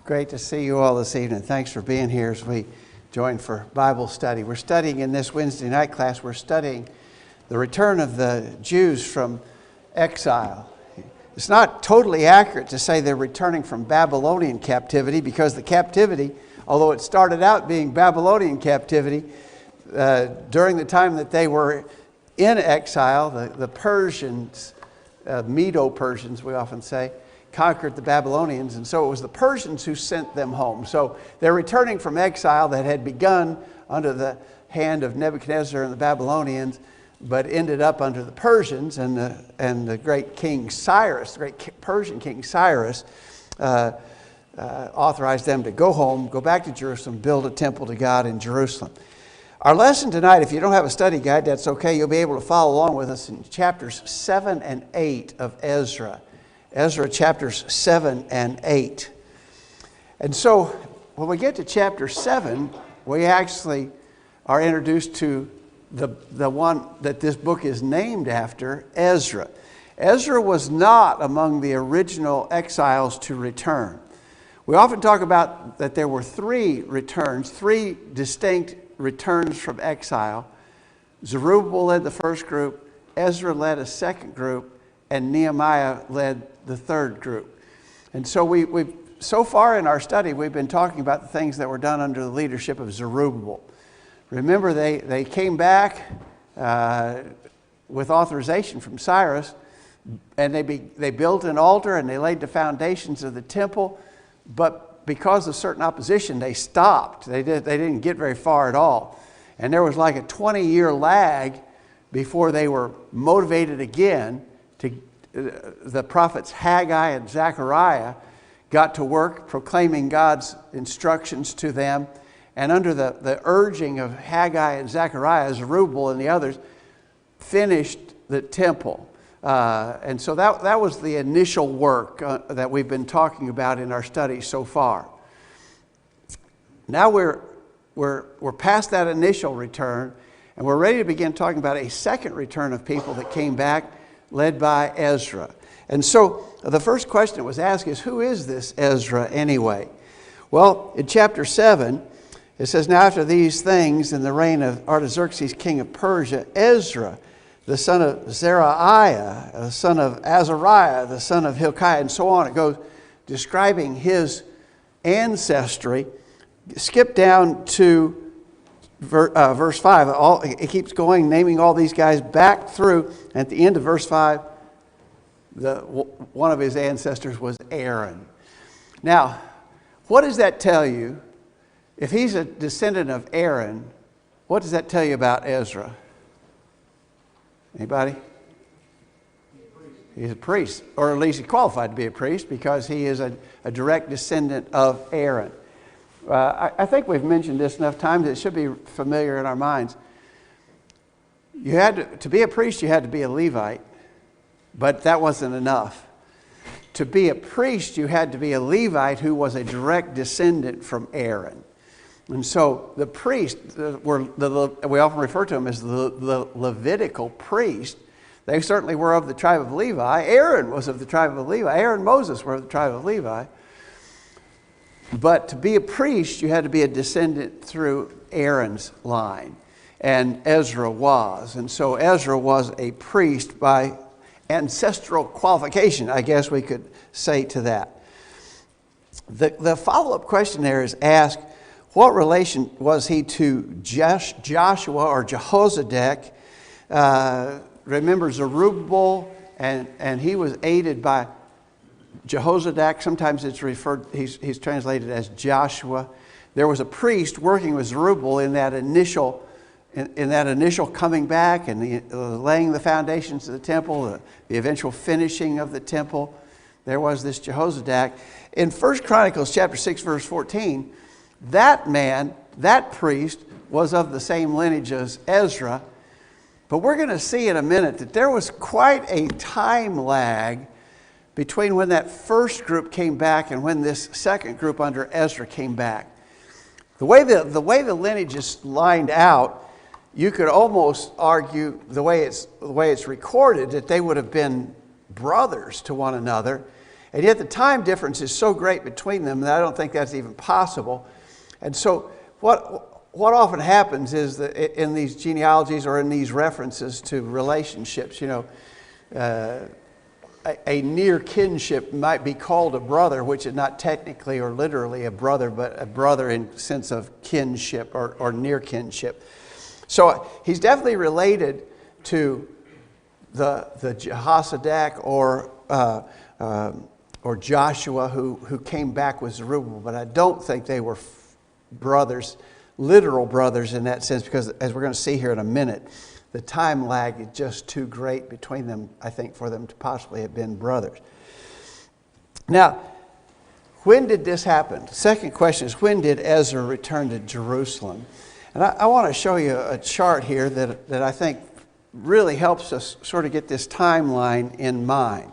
Great to see you all this evening. Thanks for being here as we join for Bible study. We're studying in this Wednesday night class, we're studying the return of the Jews from exile. It's not totally accurate to say they're returning from Babylonian captivity, because the captivity, although it started out being Babylonian captivity, during the time that they were in exile, the Persians, Medo-Persians we often say, conquered the Babylonians, and so it was the Persians who sent them home. So they're returning from exile that had begun under the hand of Nebuchadnezzar and the Babylonians, but ended up under the Persians, and the great King Cyrus, the great Persian King Cyrus, authorized them to go home, go back to Jerusalem, build a temple to God in Jerusalem. Our lesson tonight, if you don't have a study guide, that's okay. You'll be able to follow along with us in chapters 7 and 8 of Ezra. Ezra chapters 7 and 8. And so when we get to chapter 7, we actually are introduced to the one that this book is named after, Ezra. Ezra was not among the original exiles to return. We often talk about that there were three distinct returns from exile. Zerubbabel led the first group, Ezra led a second group, and Nehemiah led the third group. And so we've so far in our study, we've been talking about the things that were done under the leadership of Zerubbabel. Remember, they came back with authorization from Cyrus, and they built an altar and they laid the foundations of the temple, but because of certain opposition, they stopped. They didn't get very far at all. And there was like a 20-year lag before they were motivated again. The prophets Haggai and Zechariah got to work proclaiming God's instructions to them. And under the urging of Haggai and Zechariah, Zerubbabel and the others finished the temple. And so that was the initial work that we've been talking about in our study so far. Now we're past that initial return, and we're ready to begin talking about a second return of people that came back, led by Ezra. And so the first question that was asked is, who is this Ezra anyway? Well, in chapter 7, it says, "Now after these things, in the reign of Artaxerxes, king of Persia, Ezra, the son of Zerahiah, the son of Azariah, the son of Hilkiah," and so on. It goes describing his ancestry. Skip down to verse 5. It keeps going, naming all these guys back through. At the end of verse 5, one of his ancestors was Aaron. Now, what does that tell you? If he's a descendant of Aaron, what does that tell you about Ezra? Anybody? He's a priest, or at least he's qualified to be a priest, because he is a direct descendant of Aaron. I think we've mentioned this enough times, it should be familiar in our minds. You had to be a priest, you had to be a Levite, but that wasn't enough. To be a priest, you had to be a Levite who was a direct descendant from Aaron. And so the priests, we often refer to them as the Levitical priest. They certainly were of the tribe of Levi. Aaron was of the tribe of Levi. Aaron and Moses were of the tribe of Levi. But to be a priest, you had to be a descendant through Aaron's line. And Ezra was. And so Ezra was a priest by ancestral qualification, I guess we could say to that. The follow-up question there is asked, what relation was he to Joshua or Jehozadak? Remember Zerubbabel, and he was aided by Jehozadak. Sometimes it's referred, he's translated as Joshua. There was a priest working with Zerubbabel in that initial coming back and the laying the foundations of the temple, the eventual finishing of the temple. There was this Jehozadak. In 1 Chronicles chapter 6, verse 14, that man, that priest, was of the same lineage as Ezra. But we're going to see in a minute that there was quite a time lag between when that first group came back and when this second group under Ezra came back. The way the lineage is lined out, you could almost argue the way it's recorded that they would have been brothers to one another. And yet the time difference is so great between them that I don't think that's even possible. And so what often happens is that in these genealogies or in these references to relationships, a near kinship might be called a brother, which is not technically or literally a brother, but a brother in the sense of kinship or near kinship. So he's definitely related to the Jehozadak or Joshua who came back with Zerubbabel, but I don't think they were brothers, literal brothers in that sense, because as we're going to see here in a minute, the time lag is just too great between them, I think, for them to possibly have been brothers. Now, when did this happen? The second question is, when did Ezra return to Jerusalem? And I want to show you a chart here that I think really helps us sort of get this timeline in mind.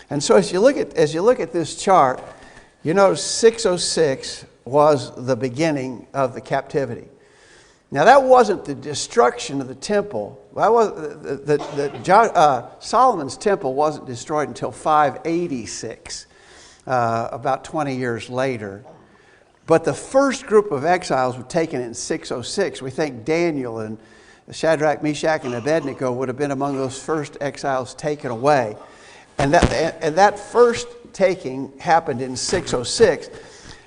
And so as you look at this chart, you notice 606 was the beginning of the captivity. Now that wasn't the destruction of the temple. That was Solomon's temple wasn't destroyed until 586, about 20 years later. But the first group of exiles were taken in 606. We think Daniel and Shadrach, Meshach, and Abednego would have been among those first exiles taken away. And that first taking happened in 606.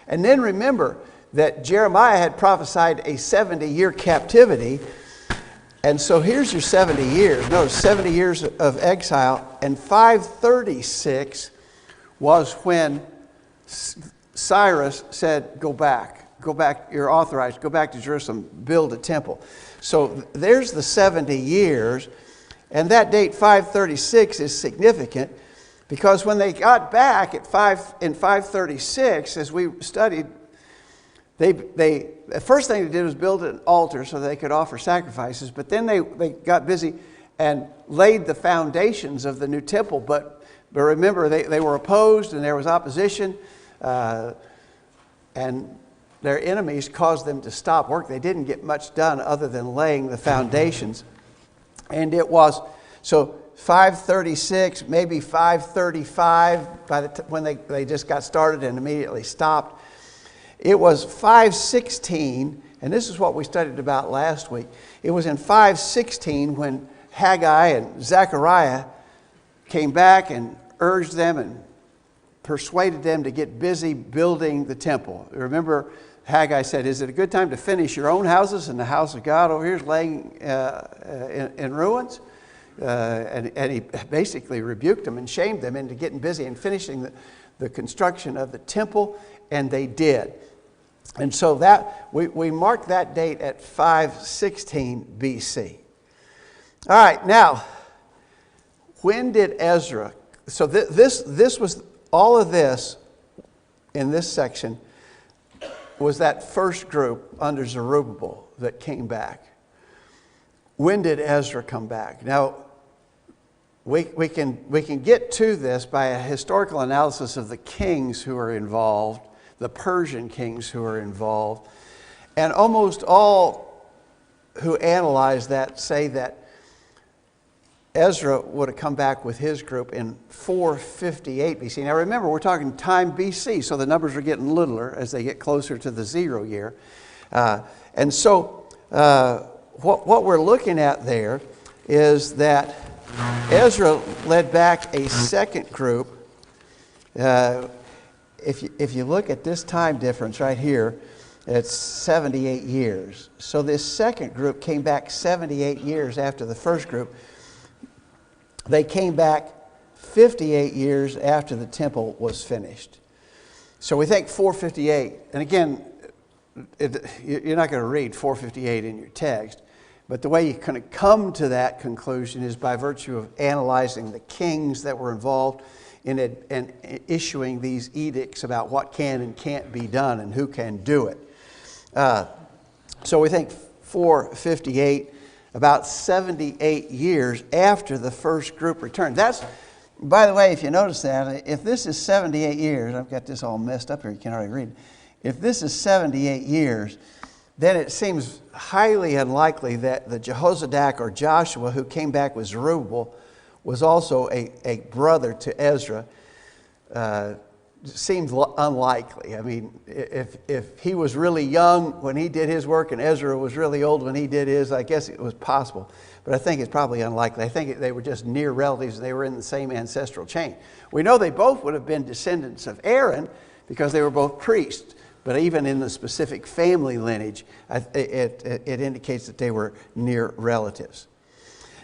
And then remember that Jeremiah had prophesied a 70-year captivity. And so here's your 70 years. Notice 70 years of exile. And 536 was when Cyrus said, go back, you're authorized, go back to Jerusalem, build a temple. So there's the 70 years. And that date, 536, is significant because when they got back in 536, as we studied, the first thing they did was build an altar so they could offer sacrifices, but then they got busy and laid the foundations of the new temple. But remember, they were opposed and there was opposition, and their enemies caused them to stop work. They didn't get much done other than laying the foundations. And it was, so 536, maybe 535, when they just got started and immediately stopped. It was 516, and this is what we studied about last week. It was in 516 when Haggai and Zechariah came back and urged them and persuaded them to get busy building the temple. Remember, Haggai said, is it a good time to finish your own houses and the house of God over here is laying in ruins? And he basically rebuked them and shamed them into getting busy and finishing the construction of the temple, and they did. And so that we mark that date at 516 BC. All right, now, when did Ezra, so this was, all of this in this section was that first group under Zerubbabel that came back. When did Ezra come back? Now, we can get to this by a historical analysis of the kings who are involved, the Persian kings who are involved. And almost all who analyze that say that Ezra would have come back with his group in 458 BC. Now remember, we're talking time BC, so the numbers are getting littler as they get closer to the 0 year. And so what we're looking at there is that Ezra led back a second group. If you look at this time difference right here, it's 78 years. So this second group came back 78 years after the first group. They came back 58 years after the temple was finished. So we think 458. And again, you're not going to read 458 in your text. But the way you kind of come to that conclusion is by virtue of analyzing the kings that were involved in it and issuing these edicts about what can and can't be done and who can do it. So we think 458, about 78 years after the first group returned. That's, by the way, if you notice that, if this is 78 years, I've got this all messed up here, you can't already read. If this is 78 years, then it seems highly unlikely that the Jehozadak or Joshua who came back with Zerubbabel was also a brother to Ezra. seems unlikely. I mean, if he was really young when he did his work and Ezra was really old when he did his, I guess it was possible. But I think it's probably unlikely. I think they were just near relatives. They were in the same ancestral chain. We know they both would have been descendants of Aaron because they were both priests. But even in the specific family lineage, it indicates that they were near relatives.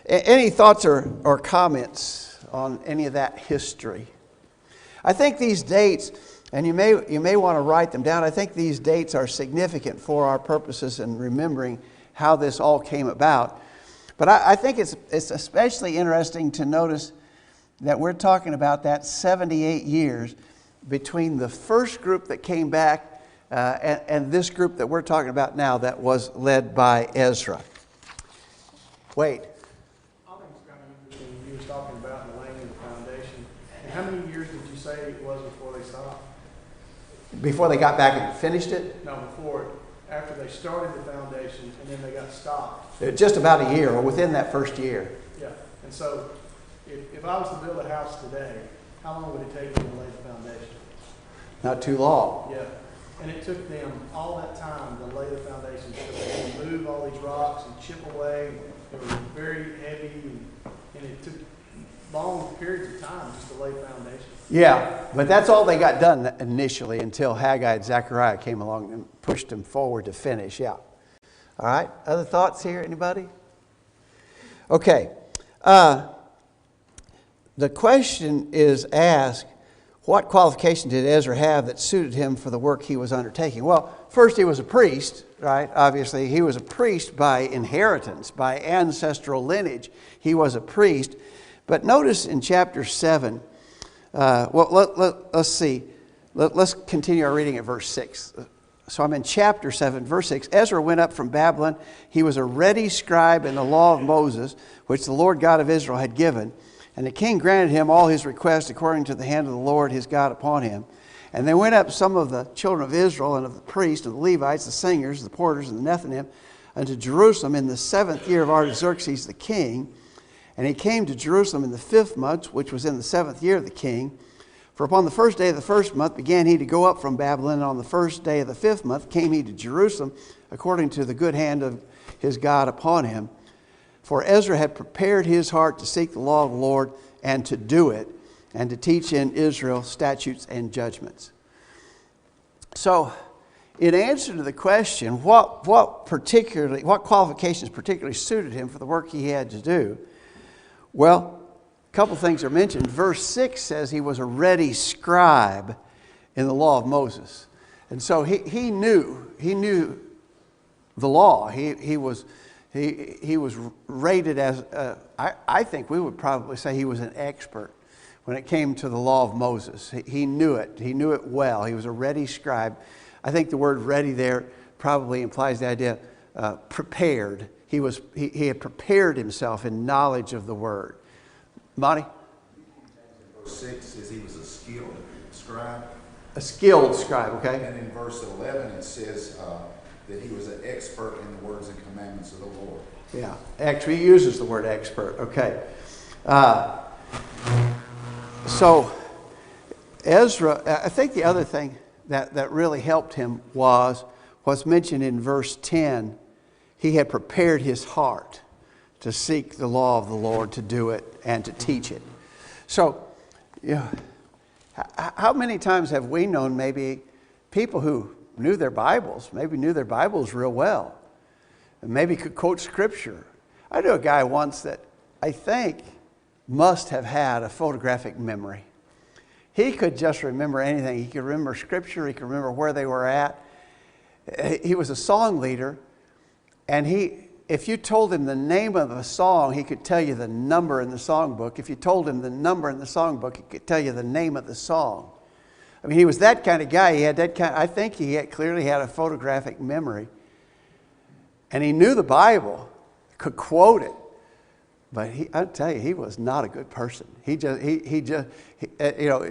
Any thoughts or comments on any of that history? I think these dates, and you may want to write them down, I think these dates are significant for our purposes in remembering how this all came about. But I think it's especially interesting to notice that we're talking about that 78 years between the first group that came back and this group that we're talking about now that was led by Ezra. Wait. I think it's kind of interesting you were talking about the laying of the foundation. And how many years did you say it was before they stopped? Before they got back and finished it? No, after they started the foundation and then they got stopped. Just about a year, or within that first year. Yeah, and so if I was to build a house today, how long would it take me to lay the foundation? Not too long. Yeah, and it took them all that time to lay the foundation because they had to move all these rocks and chip away. They were very heavy, and it took long periods of time just to lay foundation. Yeah, but that's all they got done initially until Haggai and Zechariah came along and pushed them forward to finish. Yeah. All right. Other thoughts here? Anybody? Okay. The question is asked, what qualification did Ezra have that suited him for the work he was undertaking? Well, first he was a priest, right? Obviously, he was a priest by inheritance, by ancestral lineage. He was a priest. But notice in chapter 7, let's see. Let's continue our reading at verse 6. So I'm in chapter 7, verse 6. Ezra went up from Babylon. He was a ready scribe in the law of Moses, which the Lord God of Israel had given. And the king granted him all his requests according to the hand of the Lord his God upon him. And there went up some of the children of Israel and of the priests and the Levites, the singers, the porters, and the Nethinim, unto Jerusalem in the 7th year of Artaxerxes the king. And he came to Jerusalem in the 5th month, which was in the 7th year of the king. For upon the first day of the 1st month began he to go up from Babylon, and on the first day of the 5th month came he to Jerusalem, according to the good hand of his God upon him. For Ezra had prepared his heart to seek the law of the Lord and to do it, and to teach in Israel statutes and judgments. So, in answer to the question, what qualifications particularly suited him for the work he had to do? Well, a couple things are mentioned. Verse 6 says he was a ready scribe in the law of Moses. And so he knew the law. He was rated as, I think we would probably say he was an expert when it came to the law of Moses. He knew it. He knew it well. He was a ready scribe. I think the word ready there probably implies the idea prepared. He had prepared himself in knowledge of the word. Monty? Verse 6 says he was a skilled scribe. A skilled scribe, okay. And in verse 11 it says that he was an expert in the words and commandments of the Lord. Yeah, actually he uses the word expert, okay. So Ezra, I think the other thing that really helped him was what's mentioned in verse 10. He had prepared his heart to seek the law of the Lord, to do it, and to teach it. So, how many times have we known maybe people who knew their Bibles, maybe knew their Bibles real well, and maybe could quote Scripture? I knew a guy once that I think must have had a photographic memory. He could just remember anything. He could remember Scripture. He could remember where they were at. He was a song leader, and if you told him the name of a song, he could tell you the number in the songbook. If you told him the number in the songbook, he could tell you the name of the song. I mean, he was that kind of guy. He had that kind. I think he clearly had a photographic memory, and he knew the Bible, could quote it. But I'll tell you, he was not a good person.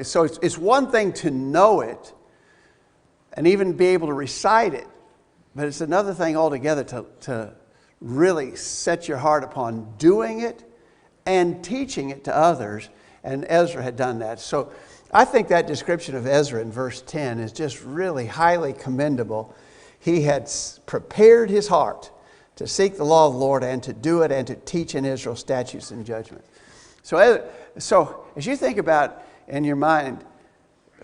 So it's one thing to know it, and even be able to recite it, but it's another thing altogether to really set your heart upon doing it and teaching it to others. And Ezra had done that. So I think that description of Ezra in verse 10 is just really highly commendable. He had prepared his heart to seek the law of the Lord and to do it and to teach in Israel statutes and judgments. So as you think about in your mind,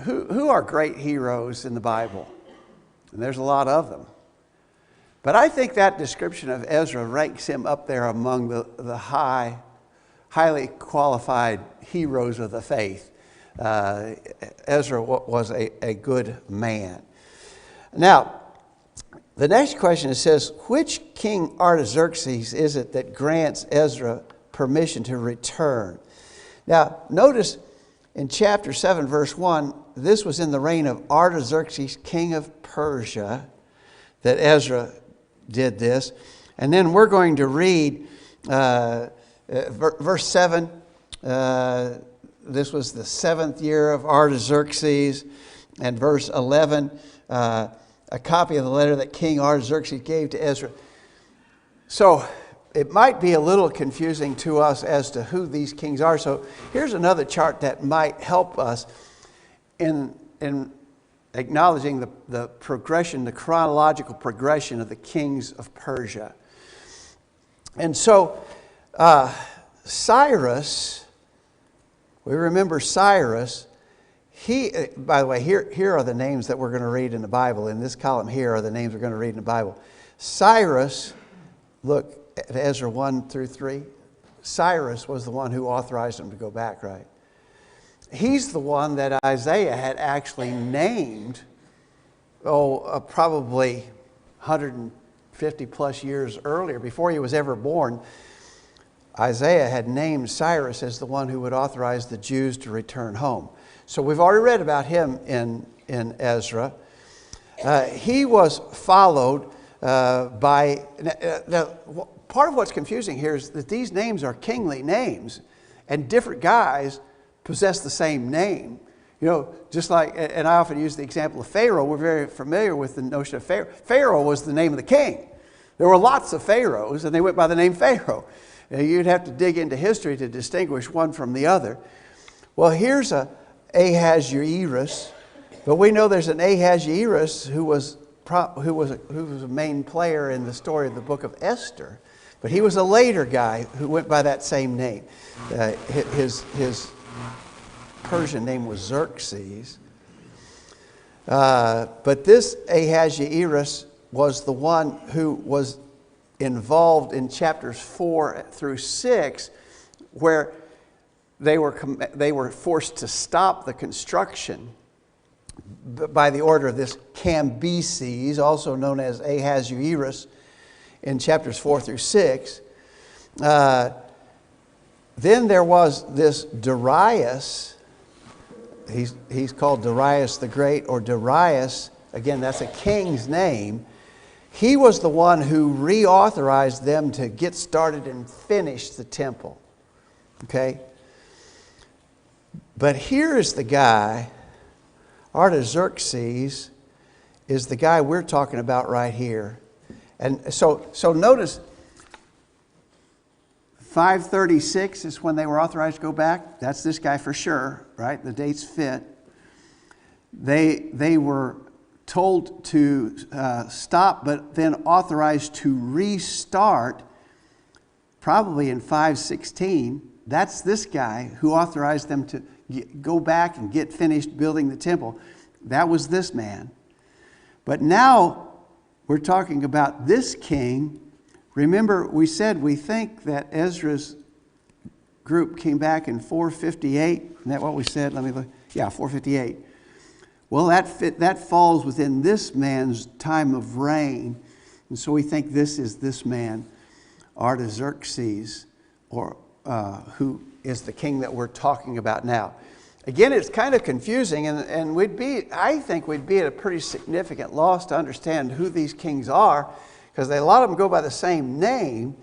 who are great heroes in the Bible? And there's a lot of them. But I think that description of Ezra ranks him up there among the highly qualified heroes of the faith. Ezra was a good man. Now, the next question, it says, which King Artaxerxes is it that grants Ezra permission to return? Now, notice in chapter 7, verse 1, this was in the reign of Artaxerxes, king of Persia, that Ezra did this. And then we're going to read verse 7. This was the 7th year of Artaxerxes. And verse 11, a copy of the letter that King Artaxerxes gave to Ezra. So it might be a little confusing to us as to who these kings are. So here's another chart that might help us in acknowledging the progression, the chronological progression of the kings of Persia. And so Cyrus, we remember Cyrus, by the way, here are the names that we're going to read in the Bible. In this column here are the names we're going to read in the Bible. Cyrus, look at Ezra 1 through 3. Cyrus was the one who authorized them to go back, right? He's the one that Isaiah had actually named, probably 150 plus years earlier, before he was ever born. Isaiah had named Cyrus as the one who would authorize the Jews to return home. So we've already read about him in Ezra. He was followed by... Now, part of what's confusing here is that these names are kingly names, and different guys possess the same name. You know, just like, and I often use the example of Pharaoh. We're very familiar with the notion of Pharaoh. Pharaoh was the name of the king. There were lots of pharaohs, and they went by the name Pharaoh. You'd have to dig into history to distinguish one from the other. Well, here's a Ahasuerus, but we know there's an Ahasuerus who was a main player in the story of the book of Esther. But he was a later guy who went by that same name. His Persian name was Xerxes. But this Ahasuerus was the one who was involved in chapters 4 through 6, where they were forced to stop the construction by the order of this Cambyses, also known as Ahasuerus, in chapters 4 through 6. Then there was this Darius. He's called Darius the Great, or Darius. Again, that's a king's name. He was the one who reauthorized them to get started and finish the temple. Okay? But here is the guy, Artaxerxes, is the guy we're talking about right here. And so notice, 536 is when they were authorized to go back. That's this guy for sure, right? The dates fit. They were told to stop, but then authorized to restart, probably in 516. That's this guy who authorized them to go back and get finished building the temple. That was this man. But now we're talking about this king. Remember, we said we think that Ezra's group came back in 458. Isn't that what we said? Let me look. Yeah, 458. Well, that falls within this man's time of reign. And so we think this is this man, Artaxerxes, or who is the king that we're talking about now. Again, it's kind of confusing, and I think we'd be at a pretty significant loss to understand who these kings are, because a lot of them go by the same name.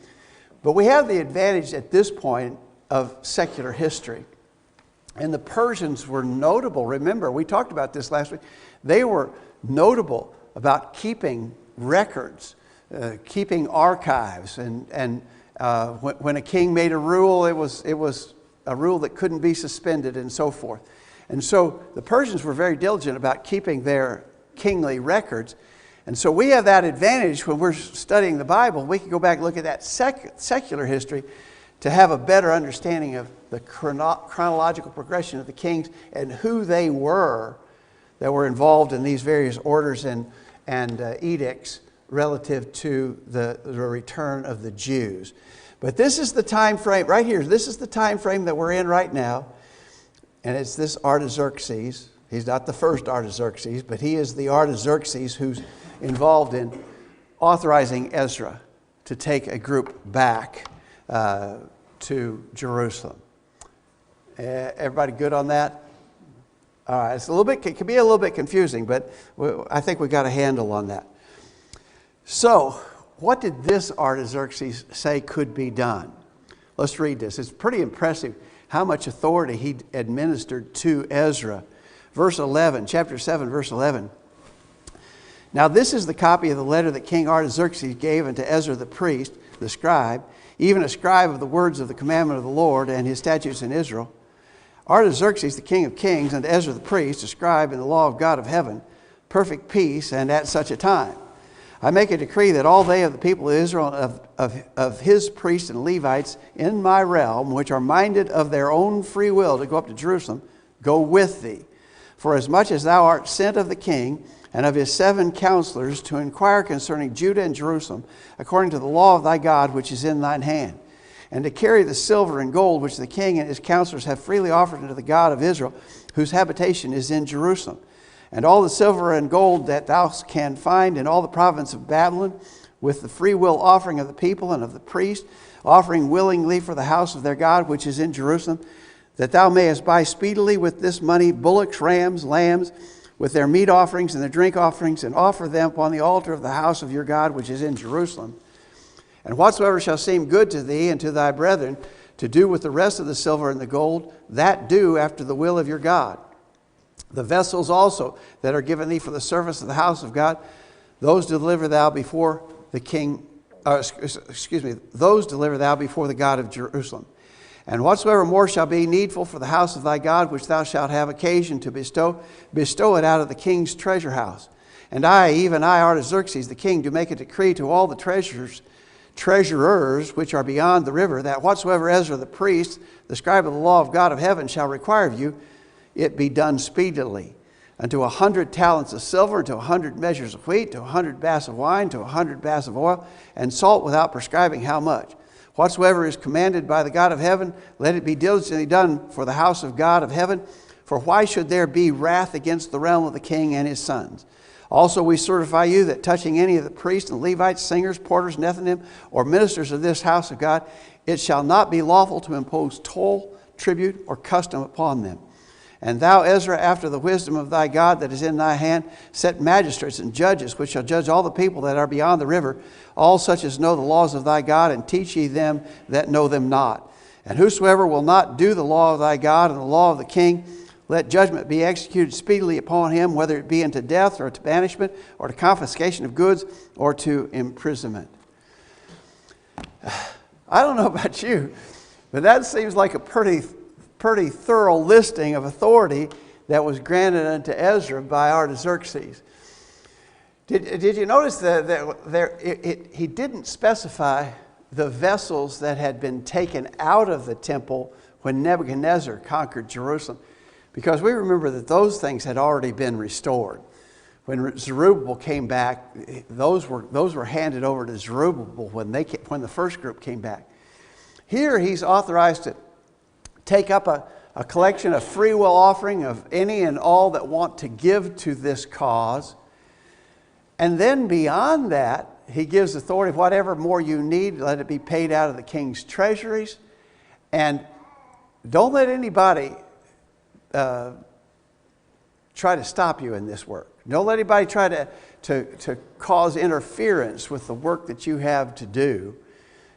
But we have the advantage at this point of secular history. And the Persians were notable. Remember, we talked about this last week. They were notable about keeping records, keeping archives, and when a king made a rule, it was a rule that couldn't be suspended, and so forth. And so the Persians were very diligent about keeping their kingly records. And so we have that advantage when we're studying the Bible. We can go back and look at that secular history to have a better understanding of the chronological progression of the kings and who they were that were involved in these various orders and edicts relative to the return of the Jews. But this is the time frame, right here, this is the time frame that we're in right now. And it's this Artaxerxes. He's not the first Artaxerxes, but he is the Artaxerxes who's involved in authorizing Ezra to take a group back to Jerusalem. Everybody good on that? All right, it can be a little bit confusing, but I think we got a handle on that. So, what did this Artaxerxes say could be done? Let's read this. It's pretty impressive how much authority he administered to Ezra. Verse 11, chapter 7, verse 11. Now this is the copy of the letter that King Artaxerxes gave unto Ezra the priest, the scribe, even a scribe of the words of the commandment of the Lord and his statutes in Israel. Artaxerxes, the king of kings, unto Ezra the priest, a scribe in the law of God of heaven, perfect peace, and at such a time. I make a decree that all they of the people of Israel, of his priests and Levites in my realm, which are minded of their own free will to go up to Jerusalem, go with thee. For as much as thou art sent of the king and of his 7 counselors to inquire concerning Judah and Jerusalem, according to the law of thy God, which is in thine hand, and to carry the silver and gold which the king and his counselors have freely offered unto the God of Israel, whose habitation is in Jerusalem. And all the silver and gold that thou can find in all the province of Babylon, with the free will offering of the people and of the priest, offering willingly for the house of their God which is in Jerusalem, that thou mayest buy speedily with this money bullocks, rams, lambs, with their meat offerings and their drink offerings, and offer them upon the altar of the house of your God which is in Jerusalem. And whatsoever shall seem good to thee and to thy brethren, to do with the rest of the silver and the gold, that do after the will of your God. The vessels also that are given thee for the service of the house of God, those deliver thou before the king, those deliver thou before the God of Jerusalem. And whatsoever more shall be needful for the house of thy God, which thou shalt have occasion to bestow it out of the king's treasure house. And I, even I, Artaxerxes the king, do make a decree to all the treasurers which are beyond the river, that whatsoever Ezra the priest, the scribe of the law of God of heaven, shall require of you, it be done speedily. Unto 100 talents of silver, unto 100 measures of wheat, to 100 baths of wine, to 100 baths of oil, and salt without prescribing how much. Whatsoever is commanded by the God of heaven, let it be diligently done for the house of God of heaven. For why should there be wrath against the realm of the king and his sons? Also we certify you that touching any of the priests and Levites, singers, porters, Nethinim, or ministers of this house of God, it shall not be lawful to impose toll, tribute, or custom upon them. And thou, Ezra, after the wisdom of thy God that is in thy hand, set magistrates and judges, which shall judge all the people that are beyond the river, all such as know the laws of thy God, and teach ye them that know them not. And whosoever will not do the law of thy God and the law of the king, let judgment be executed speedily upon him, whether it be unto death, or to banishment, or to confiscation of goods, or to imprisonment. I don't know about you, but that seems like a pretty thorough listing of authority that was granted unto Ezra by Artaxerxes. Did you notice that he didn't specify the vessels that had been taken out of the temple when Nebuchadnezzar conquered Jerusalem? Because we remember that those things had already been restored. When Zerubbabel came back, those were handed over to Zerubbabel when the first group came back. Here he's authorized to take up a collection of free will offering of any and all that want to give to this cause. And then beyond that, he gives authority, whatever more you need, let it be paid out of the king's treasuries. And don't let anybody try to stop you in this work. Don't let anybody try to cause interference with the work that you have to do.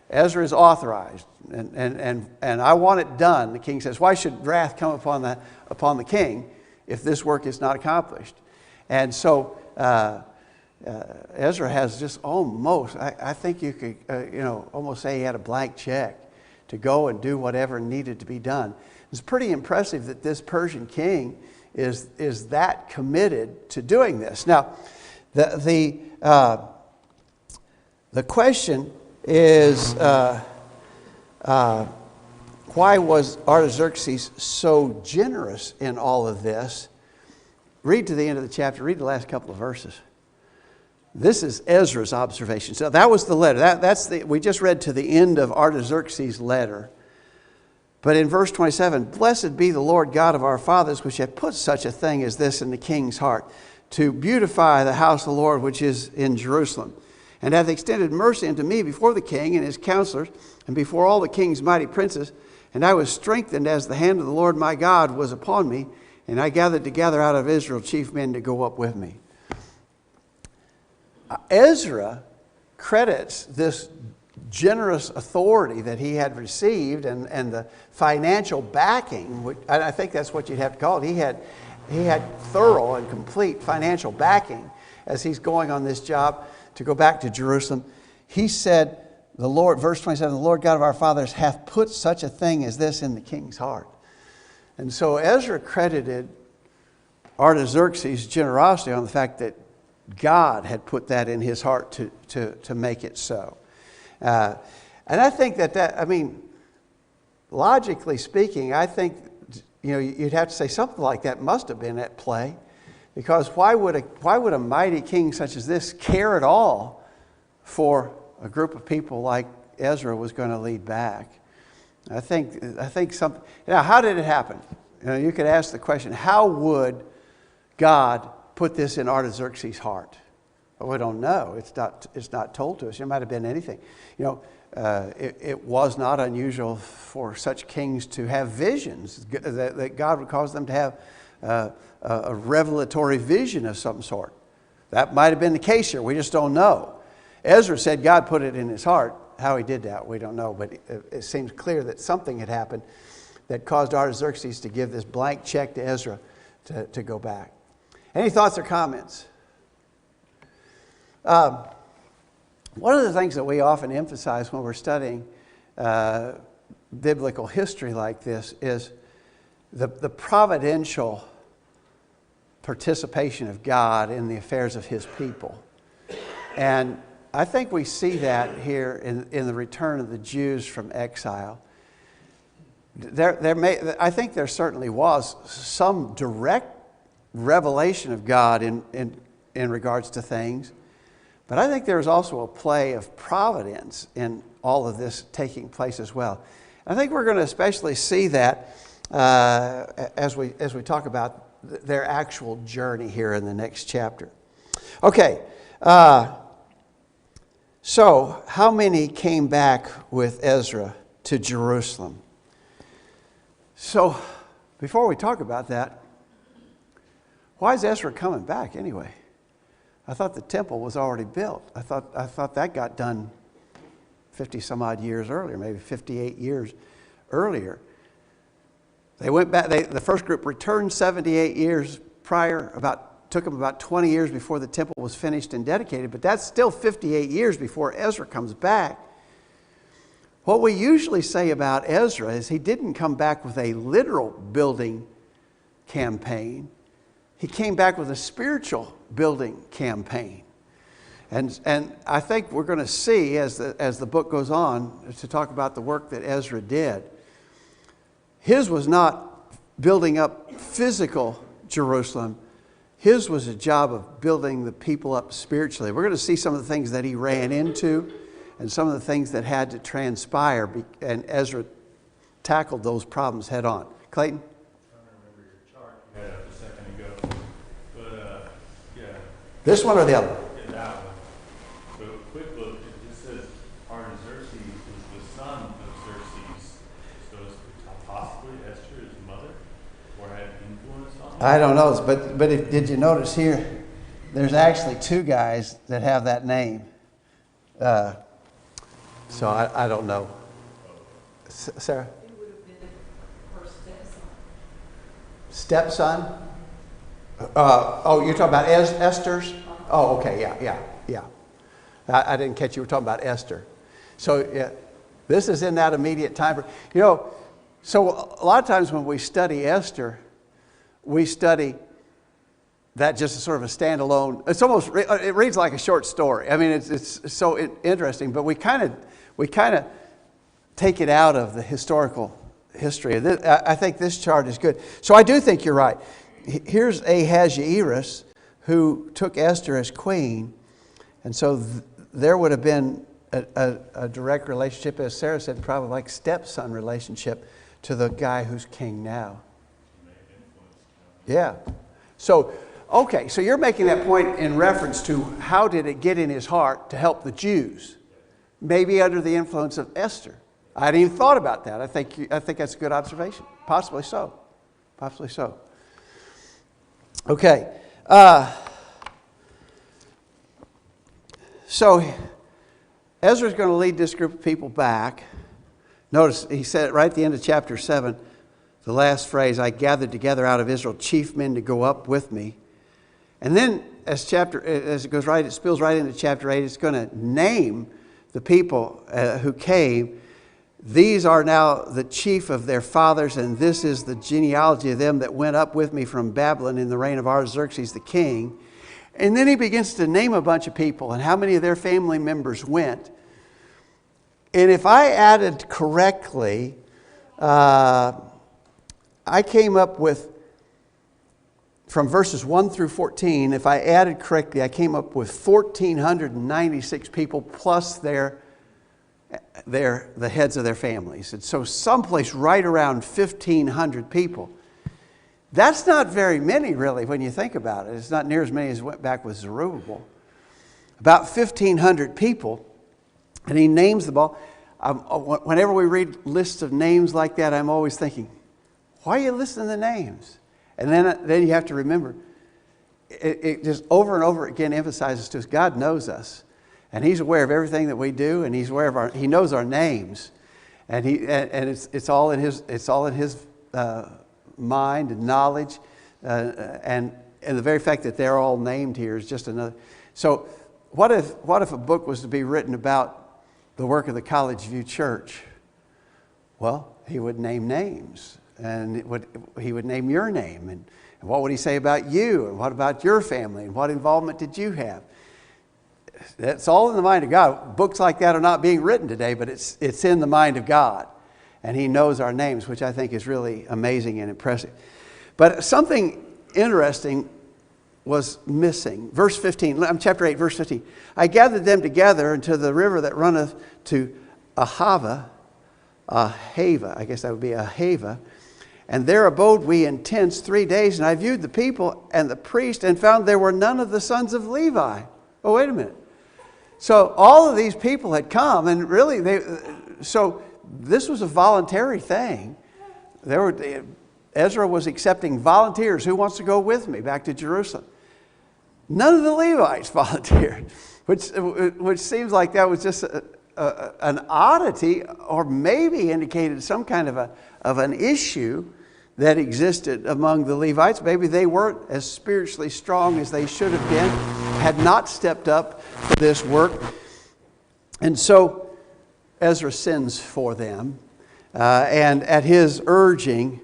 Ezra is authorized, and I want it done. The king says, why should wrath come upon the king if this work is not accomplished? And so Ezra has just almost, I think you could almost say he had a blank check to go and do whatever needed to be done. It's pretty impressive that this Persian king is that committed to doing this. Now, the question is, why was Artaxerxes so generous in all of this? Read to the end of the chapter. Read the last couple of verses. This is Ezra's observation. So that was the letter. We just read to the end of Artaxerxes' letter. But in verse 27, blessed be the Lord God of our fathers, which hath put such a thing as this in the king's heart, to beautify the house of the Lord which is in Jerusalem, and hath extended mercy unto me before the king and his counselors, and before all the king's mighty princes. And I was strengthened as the hand of the Lord my God was upon me, and I gathered together out of Israel chief men to go up with me. Ezra credits this generous authority that he had received and the financial backing, which I think that's what you'd have to call it. He had thorough and complete financial backing as he's going on this job to go back to Jerusalem. He said, the Lord, verse 27, the Lord God of our fathers hath put such a thing as this in the king's heart. And so Ezra credited Artaxerxes' generosity on the fact that God had put that in his heart to make it so. And I think logically speaking, I think, you'd have to say something like that must have been at play. Because why would a mighty king such as this care at all for a group of people like Ezra was going to lead back? I think something. Now, how did it happen? You could ask the question, how would God put this in Artaxerxes' heart? Well, we don't know. It's not told to us. It might have been anything. It was not unusual for such kings to have visions, that God would cause them to have a revelatory vision of some sort. That might have been the case here. We just don't know. Ezra said God put it in his heart. How he did that, we don't know. But it seems clear that something had happened that caused Artaxerxes to give this blank check to Ezra to go back. Any thoughts or comments? One of the things that we often emphasize when we're studying biblical history like this is the providential participation of God in the affairs of His people. And I think we see that here in the return of the Jews from exile. I think there certainly was some direct revelation of God in regards to things. But I think there's also a play of providence in all of this taking place as well. I think we're going to especially see that as we talk about their actual journey here in the next chapter. Okay, so how many came back with Ezra to Jerusalem? So before we talk about that, why is Ezra coming back anyway? I thought the temple was already built. I thought that got done 50 some odd years earlier, maybe 58 years earlier. They went back, the first group returned 78 years prior, took them about 20 years before the temple was finished and dedicated, but that's still 58 years before Ezra comes back. What we usually say about Ezra is he didn't come back with a literal building campaign. He came back with a spiritual building campaign. And I think we're going to see as the book goes on to talk about the work that Ezra did. His was not building up physical Jerusalem. His was a job of building the people up spiritually. We're going to see some of the things that he ran into and some of the things that had to transpire, and Ezra tackled those problems head on. Clayton? This one or the other? Yeah, that one. So, quick look, it just says Artaxerxes was the son of Xerxes. So, is possibly Esther his mother? Or had influence on him? I don't know, but did you notice here, there's actually two guys that have that name. So, I don't know. Sarah? It would have been her stepson. Stepson? You're talking about Esther's? Oh, okay, yeah. I didn't catch you were talking about Esther. So, yeah, this is in that immediate time. So a lot of times when we study Esther, we study that just as sort of a standalone. It's almost, it reads like a short story. I mean, it's so interesting, but we kind of take it out of the historical history. I think this chart is good. So I do think you're right. Here's Ahasuerus, who took Esther as queen, and so there would have been a direct relationship, as Sarah said, probably like stepson relationship to the guy who's king now. Yeah. So, okay, so you're making that point in reference to how did it get in his heart to help the Jews? Maybe under the influence of Esther. I hadn't even thought about that. I think that's a good observation. Possibly so. Possibly so. Okay. So Ezra's going to lead this group of people back. Notice he said it right at the end of chapter 7, the last phrase, I gathered together out of Israel chief men to go up with me. And then as it goes right, it spills right into chapter 8, it's going to name the people who came. These are now the chief of their fathers, and this is the genealogy of them that went up with me from Babylon in the reign of Artaxerxes the king. And then he begins to name a bunch of people and how many of their family members went. And if I added correctly, I came up with, from verses 1 through 14, if I added correctly, I came up with 1,496 people plus the heads of their families. And so someplace right around 1,500 people. That's not very many, really, when you think about it. It's not near as many as went back with Zerubbabel. About 1,500 people. And he names them all. Whenever we read lists of names like that, I'm always thinking, why are you listing the names? And then you have to remember, it just over and over again emphasizes to us, God knows us. And He's aware of everything that we do, and He's aware of He knows our names. And it's all in His mind and knowledge. And the very fact that they're all named here is just another. So what if a book was to be written about the work of the College View Church? Well, he would name names, and he would name your name, and what would he say about you, and what about your family, and what involvement did you have? That's all in the mind of God. Books like that are not being written today, but it's in the mind of God, and He knows our names, which I think is really amazing and impressive. But something interesting was missing. Verse 15, chapter 8, verse 15. I gathered them together into the river that runneth to Ahava, I guess that would be Ahava. And there abode we in tents 3 days, and I viewed the people and the priest and found there were none of the sons of Levi. Oh, wait a minute. So all of these people had come, and really, so this was a voluntary thing. Ezra was accepting volunteers. Who wants to go with me back to Jerusalem? None of the Levites volunteered, which seems like that was just an oddity, or maybe indicated some kind of an issue that existed among the Levites. Maybe they weren't as spiritually strong as they should have been, had not stepped up for this work. And so Ezra sends for them, and at his urging,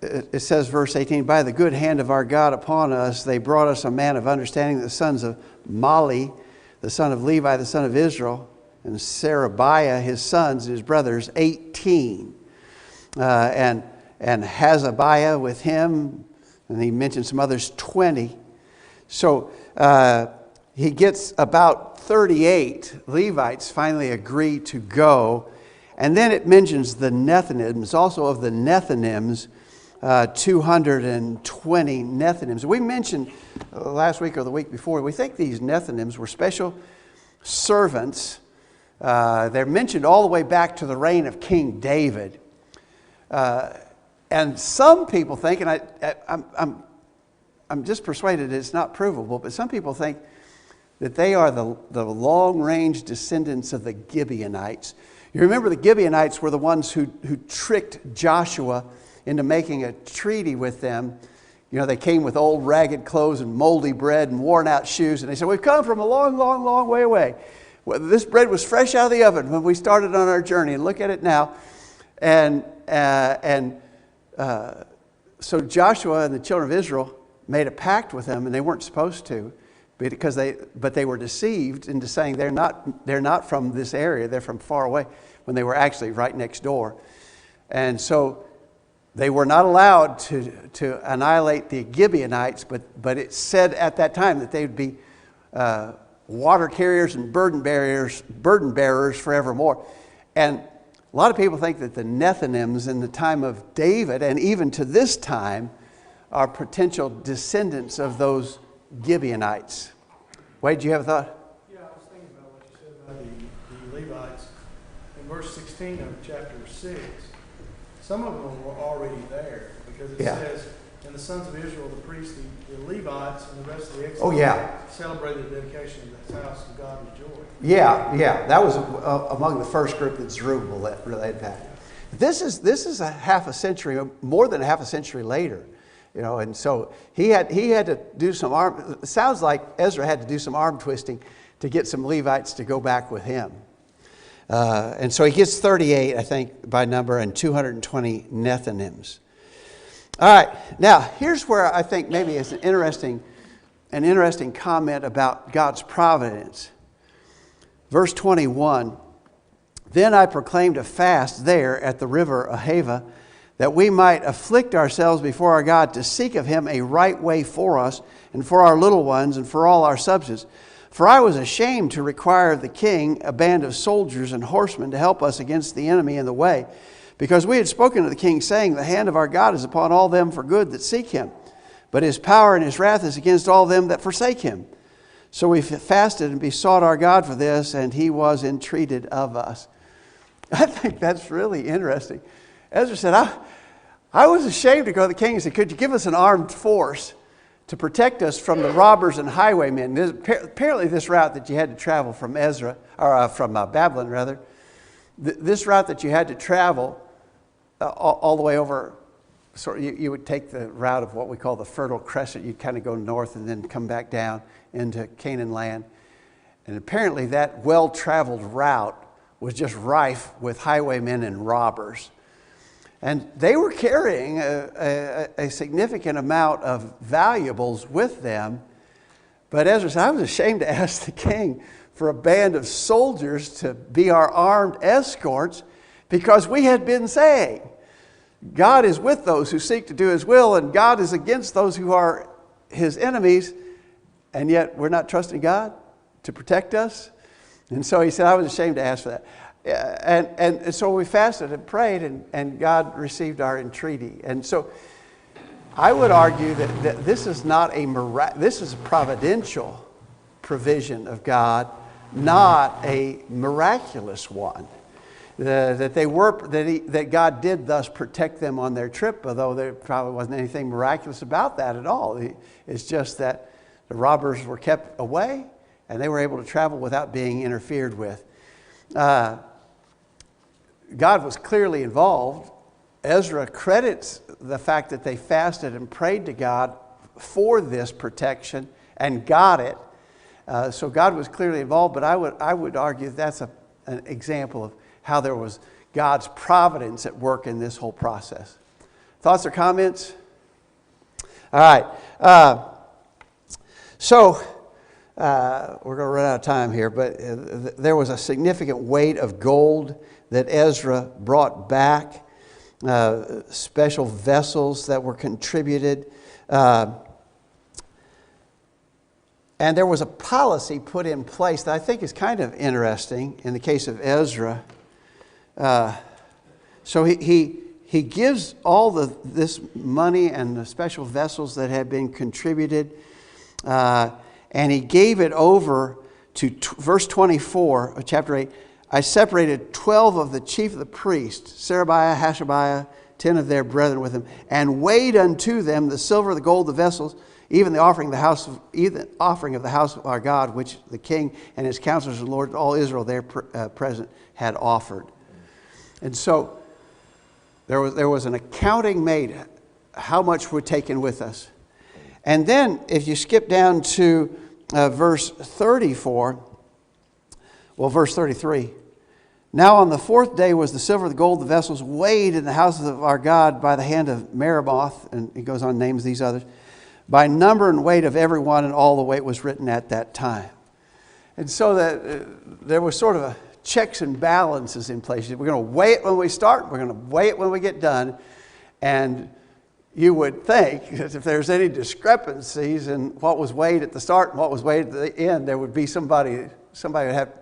it says, verse 18, by the good hand of our God upon us, they brought us a man of understanding, the sons of Mali, the son of Levi, the son of Israel, and Sarabiah, his sons, and his brothers, 18. And Hazabiah with him, and he mentioned some others, 20. So he gets about 38 Levites finally agree to go. And then it mentions the Nethinims, also of the Nethinims, 220 Nethinims. We mentioned last week or the week before, we think these Nethinims were special servants. They're mentioned all the way back to the reign of King David. And some people think, and I'm just persuaded it's not provable, but some people think that they are the long-range descendants of the Gibeonites. You remember the Gibeonites were the ones who tricked Joshua into making a treaty with them. You know, they came with old ragged clothes and moldy bread and worn out shoes, and they said, we've come from a long, long, long way away. Well, this bread was fresh out of the oven when we started on our journey. And look at it now. And so Joshua and the children of Israel made a pact with them, and they weren't supposed to, but they were deceived into saying they're not from this area, they're from far away, when they were actually right next door. And so they were not allowed to annihilate the Gibeonites, but it said at that time that they would be water carriers and burden bearers forevermore. And a lot of people think that the Nethinims in the time of David, and even to this time, are potential descendants of those Gibeonites. Wade, do you have a thought? Yeah, I was thinking about what you said about the Levites. In verse 16 of chapter 6, some of them were already there, because it says, and the sons of Israel, the priests, the Levites, and the rest of the Exile celebrated the dedication of the house of God with joy. Yeah. That was among the first group that Zerubbabel led that. This is a half a century, more than a half a century later. And so he had to do some arm. It sounds like Ezra had to do some arm twisting to get some Levites to go back with him. And so he gets 38, I think, by number, and 220 Nethinims. All right, now here's where I think maybe is an interesting comment about God's providence. Verse 21, then I proclaimed a fast there at the river Ahava, that we might afflict ourselves before our God to seek of him a right way for us and for our little ones and for all our substance. For I was ashamed to require of the king a band of soldiers and horsemen to help us against the enemy in the way, because we had spoken to the king, saying, the hand of our God is upon all them for good that seek him, but his power and his wrath is against all them that forsake him. So we fasted and besought our God for this, and he was entreated of us. I think that's really interesting. Ezra said, I was ashamed to go to the king and say, could you give us an armed force to protect us from the robbers and highwaymen? Apparently this route that you had to travel from Babylon, rather, this route that you had to travel all the way over, you would take the route of what we call the Fertile Crescent. You'd kind of go north and then come back down into Canaan land. And apparently that well-traveled route was just rife with highwaymen and robbers. And they were carrying a significant amount of valuables with them. But Ezra said, I was ashamed to ask the king for a band of soldiers to be our armed escorts, because we had been saying, God is with those who seek to do his will, and God is against those who are his enemies, and yet we're not trusting God to protect us. And so he said, I was ashamed to ask for that. And so we fasted and prayed, and God received our entreaty. And so I would argue that this is not this is a providential provision of God, not a miraculous one. That God did thus protect them on their trip, although there probably wasn't anything miraculous about that at all. It's just that the robbers were kept away, and they were able to travel without being interfered with. God was clearly involved. Ezra credits the fact that they fasted and prayed to God for this protection and got it. So God was clearly involved, but I would argue that's an example of how there was God's providence at work in this whole process. Thoughts or comments? All right. We're going to run out of time here, but there was a significant weight of gold that Ezra brought back, special vessels that were contributed. And there was a policy put in place that I think is kind of interesting in the case of Ezra. So he gives all this money and the special vessels that had been contributed, and he gave it over to verse 24 of chapter 8. I separated 12 of the chief of the priests, Sherebiah, Hashabiah, 10 of their brethren with him, and weighed unto them the silver, the gold, the vessels, even the offering of the house of our God, which the king and his counselors and lords, all Israel there present, had offered. And so there was an accounting made, how much were taken with us. And then if you skip down to verse 34, Well, verse 33. Now on the fourth day was the silver, the gold, the vessels weighed in the house of our God by the hand of Meremoth, and he goes on, names these others, by number and weight of every one, and all the weight was written at that time. And so that there was sort of a checks and balances in place. We're going to weigh it when we start, we're going to weigh it when we get done, and you would think that if there's any discrepancies in what was weighed at the start and what was weighed at the end, there would be somebody would have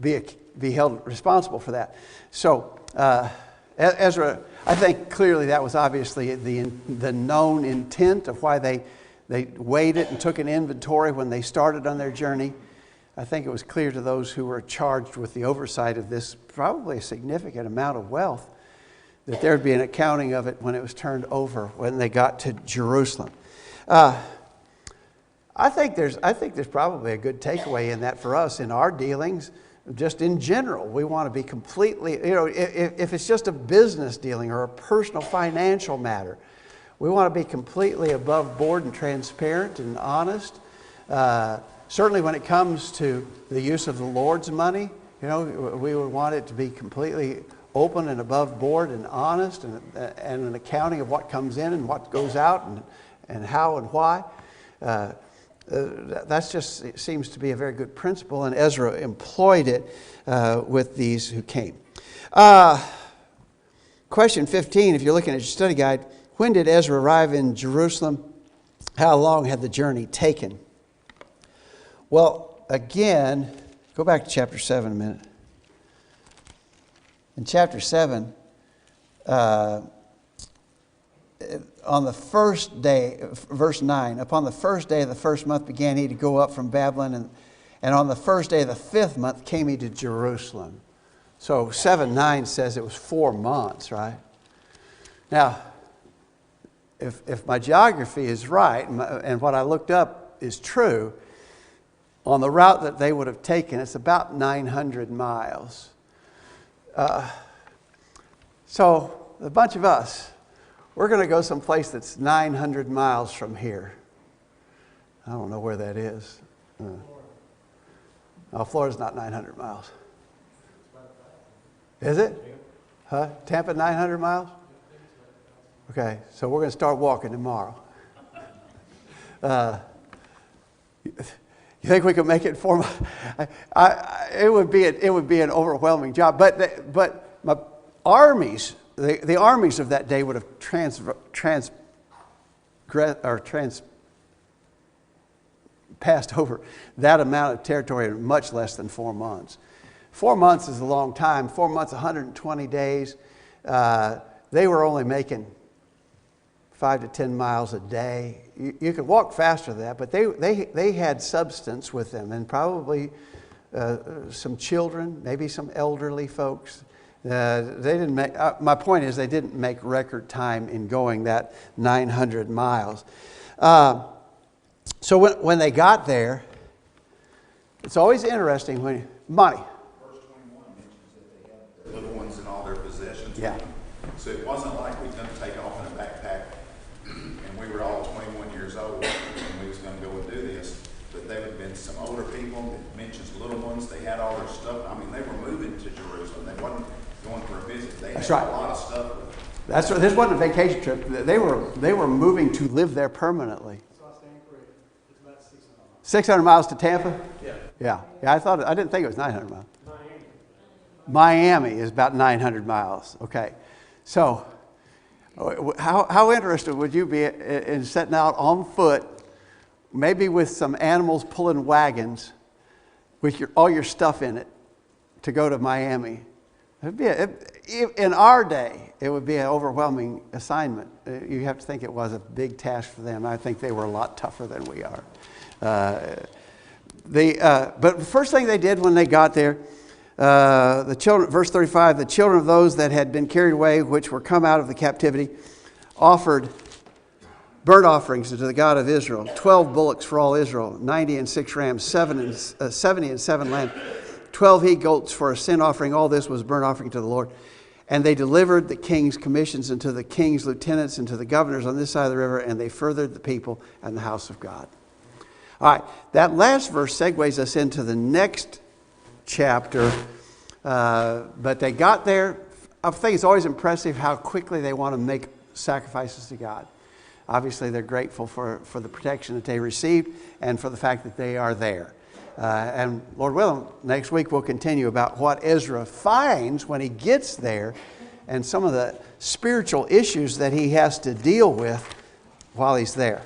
to be held responsible for that. So Ezra, I think clearly that was obviously the known intent of why they weighed it and took an inventory when they started on their journey. I think it was clear to those who were charged with the oversight of this probably a significant amount of wealth that there would be an accounting of it when it was turned over when they got to Jerusalem. I think there's probably a good takeaway in that for us in our dealings. Just in general, we want to be completely, if it's just a business dealing or a personal financial matter, we want to be completely above board and transparent and honest. Certainly when it comes to the use of the Lord's money, we would want it to be completely open and above board and honest, and an accounting of what comes in and what goes out and how and why. That's just, it seems to be a very good principle, and Ezra employed it with these who came. Question 15, if you're looking at your study guide, when did Ezra arrive in Jerusalem? How long had the journey taken? Well, again, go back to chapter 7 a minute. In chapter 7, on the first day, verse 9, upon the first day of the first month began he to go up from Babylon, and on the first day of the 5th month came he to Jerusalem. So 7:9 says it was 4 months, right? Now, if my geography is right, and what I looked up is true, on the route that they would have taken, it's about 900 miles. So a bunch of us, we're going to go someplace that's 900 miles from here. I don't know where that is. No, Florida's not 900 miles. Is it? Huh? Tampa 900 miles? Okay, so we're going to start walking tomorrow. You think we could make it in 4 months? It would be an overwhelming job. But my armies, the armies of that day would have passed over that amount of territory in much less than 4 months. 4 months is a long time. 4 months, 120 days. They were only making 5 to 10 miles a day. You could walk faster than that, but they had substance with them, and probably some children, maybe some elderly folks. They didn't make. My point is, they didn't make record time in going that 900 miles. So when they got there, it's always interesting when money. Verse 21 mentions that they had their little ones and all their possessions. Yeah. So it wasn't like we was going to take off in a backpack and we were all 21 years old and we was going to go and do this. But there would have been some older people that mentions little ones. They had all their stuff. I mean, they were moving to Jerusalem. They wasn't going for a visit. They had a lot of stuff with them. That's right. This wasn't a vacation trip. They were moving to live there permanently. So I stand corrected. It's about 600 miles. 600 miles to Tampa? Yeah. Yeah. I didn't think it was 900 miles. Miami is about 900 miles. Okay. So, how interested would you be in setting out on foot, maybe with some animals pulling wagons, with all your stuff in it, to go to Miami? In our day, it would be an overwhelming assignment. You have to think it was a big task for them. I think they were a lot tougher than we are. But the first thing they did when they got there, the children, verse 35, the children of those that had been carried away, which were come out of the captivity, offered burnt offerings to the God of Israel, 12 bullocks for all Israel, 90 and 6 rams, 70 and 7 lambs, 12 he-goats for a sin offering. All this was burnt offering to the Lord. And they delivered the king's commissions unto the king's lieutenants and to the governors on this side of the river, and they furthered the people and the house of God. All right, that last verse segues us into the next chapter. But they got there. I think it's always impressive how quickly they want to make sacrifices to God. Obviously, they're grateful for the protection that they received and for the fact that they are there. And Lord willing, next week we'll continue about what Ezra finds when he gets there and some of the spiritual issues that he has to deal with while he's there.